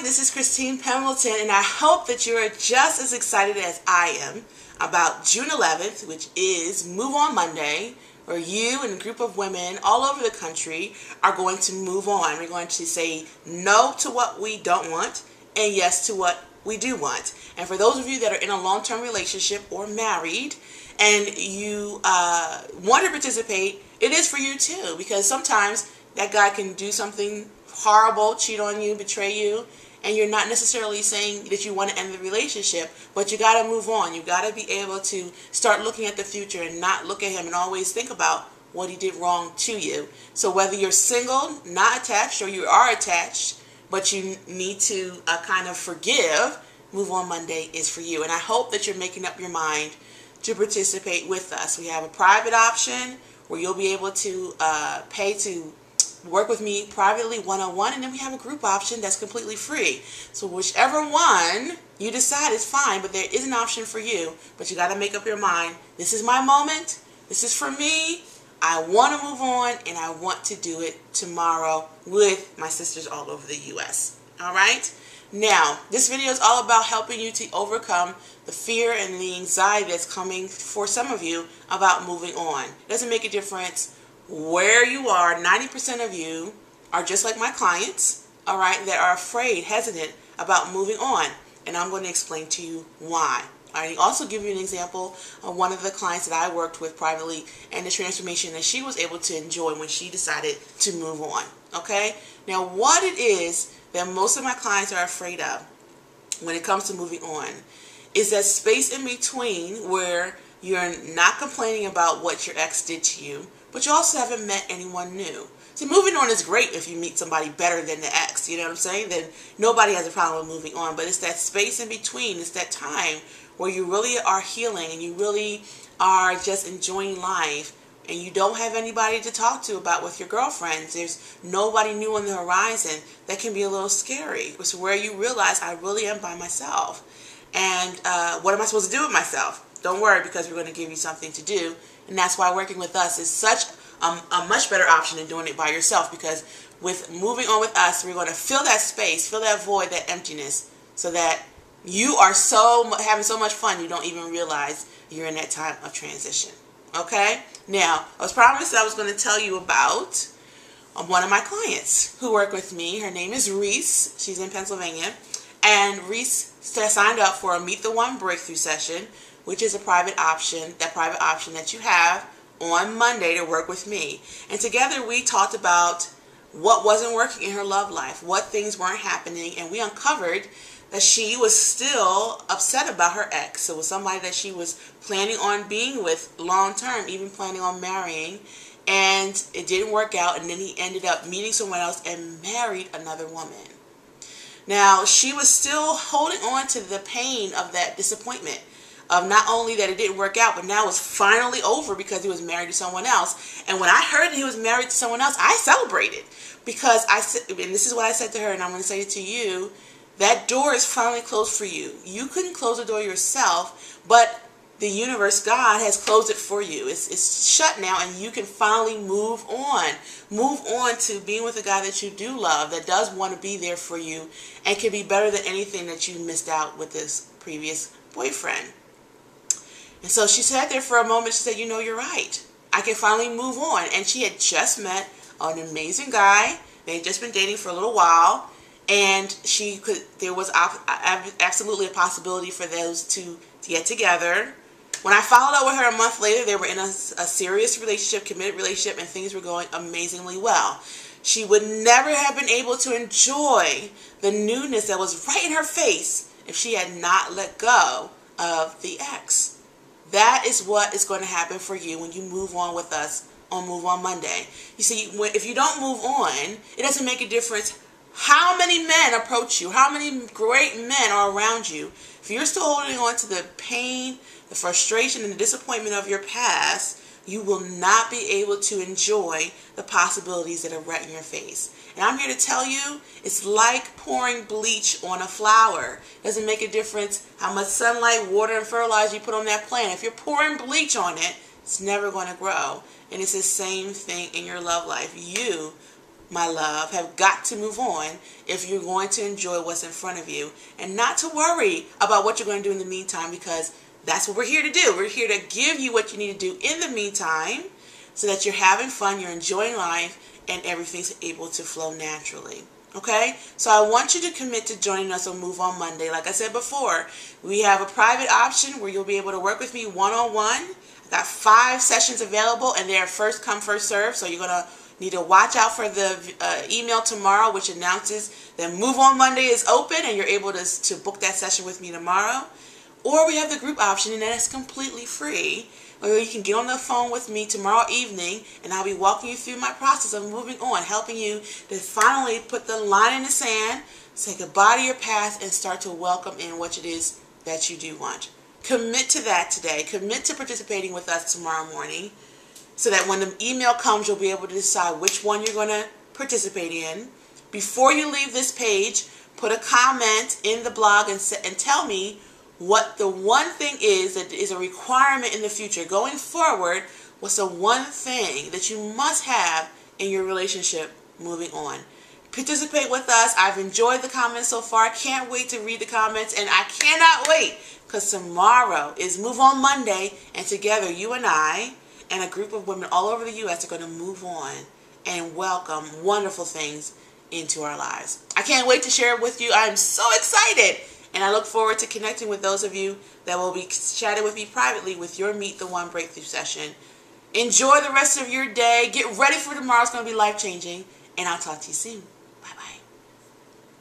this is Christine Pembleton, and I hope that you are just as excited as I am about June 11th, which is Move On Monday, where you and a group of women all over the country are going to move on. We're going to say no to what we don't want and yes to what we do want. And for those of you that are in a long-term relationship or married and you want to participate, it is for you too, because sometimes that guy can do something horrible, cheat on you, betray you, and you're not necessarily saying that you want to end the relationship, but you got to move on. You got to be able to start looking at the future and not look at him and always think about what he did wrong to you. So whether you're single, not attached, or you are attached, but you need to kind of forgive, Move On Monday is for you. And I hope that you're making up your mind to participate with us. We have a private option where you'll be able to pay to work with me privately one-on-one, and then we have a group option that's completely free. So whichever one you decide is fine, but there is an option for you, but you got to make up your mind. This is my moment. This is for me. I want to move on, and I want to do it tomorrow with my sisters all over the U.S. All right? Now, this video is all about helping you to overcome the fear and the anxiety that's coming for some of you about moving on. It doesn't make a difference where you are. 90% of you are just like my clients, all right, that are afraid, hesitant about moving on. And I'm going to explain to you why. I also give you an example of one of the clients that I worked with privately and the transformation that she was able to enjoy when she decided to move on. Okay? Now, what it is that most of my clients are afraid of when it comes to moving on is that space in between where you're not complaining about what your ex did to you, but you also haven't met anyone new. See, moving on is great if you meet somebody better than the ex, you know what I'm saying? Then nobody has a problem with moving on, but it's that space in between, it's that time where you really are healing and you really are just enjoying life and you don't have anybody to talk to about with your girlfriends. There's nobody new on the horizon. That can be a little scary. It's where you realize I really am by myself. And what am I supposed to do with myself? Don't worry, because we're going to give you something to do. And that's why working with us is such a much better option than doing it by yourself, because with moving on with us, we're going to fill that space, fill that void, that emptiness, so that you are having so much fun you don't even realize you're in that time of transition. Okay? Now, I was promised I was going to tell you about one of my clients who work with me. Her name is Reese. She's in Pennsylvania. And Reese signed up for a Meet the One breakthrough session, which is a private option that you have on Monday to work with me. And together we talked about what wasn't working in her love life, what things weren't happening, and we uncovered that she was still upset about her ex. It was somebody that she was planning on being with long term, even planning on marrying, and it didn't work out, and then he ended up meeting someone else and married another woman. Now, she was still holding on to the pain of that disappointment, of not only that it didn't work out, but now it's finally over because he was married to someone else. And when I heard that he was married to someone else, I celebrated, because I said, and this is what I said to her, and I'm going to say it to you, that door is finally closed for you. You couldn't close the door yourself, but the universe, God, has closed it for you. It's shut now, and you can finally move on. Move on to being with a guy that you do love, that does want to be there for you, and can be better than anything that you missed out with this previous boyfriend. And so she sat there for a moment. She said, you know, you're right. I can finally move on. And she had just met an amazing guy. They had just been dating for a little while. And there was absolutely a possibility for those two to get together. When I followed up with her a month later, they were in a serious relationship, committed relationship, and things were going amazingly well. She would never have been able to enjoy the newness that was right in her face if she had not let go of the ex. That is what is going to happen for you when you move on with us on Move On Monday. You see, if you don't move on, it doesn't make a difference how many men approach you, how many great men are around you. If you're still holding on to the pain, the frustration, and the disappointment of your past, you will not be able to enjoy the possibilities that are right in your face. And I'm here to tell you, it's like pouring bleach on a flower. It doesn't make a difference how much sunlight, water, and fertilizer you put on that plant. If you're pouring bleach on it, it's never going to grow. And it's the same thing in your love life. You my love, have got to move on if you're going to enjoy what's in front of you, and not to worry about what you're going to do in the meantime, because that's what we're here to do. We're here to give you what you need to do in the meantime so that you're having fun, you're enjoying life, and everything's able to flow naturally. Okay? So I want you to commit to joining us on Move On Monday. Like I said before, we have a private option where you'll be able to work with me one-on-one. I've got 5 sessions available, and they're first come, first serve. So you're going to need to watch out for the email tomorrow, which announces that Move On Monday is open, and you're able to book that session with me tomorrow. Or we have the group option, and that is completely free. Or you can get on the phone with me tomorrow evening, and I'll be walking you through my process of moving on, helping you to finally put the line in the sand, say goodbye to your past, and start to welcome in what it is that you do want. Commit to that today. Commit to participating with us tomorrow morning, so that when the email comes, you'll be able to decide which one you're going to participate in. Before you leave this page, put a comment in the blog and tell me what the one thing is that is a requirement in the future. Going forward, what's the one thing that you must have in your relationship moving on? Participate with us. I've enjoyed the comments so far. Can't wait to read the comments, and I cannot wait because tomorrow is Move On Monday, and together you and I and a group of women all over the U.S. are going to move on and welcome wonderful things into our lives. I can't wait to share it with you. I'm so excited. And I look forward to connecting with those of you that will be chatting with me privately with your Meet the One Breakthrough session. Enjoy the rest of your day. Get ready for tomorrow. It's going to be life-changing. And I'll talk to you soon.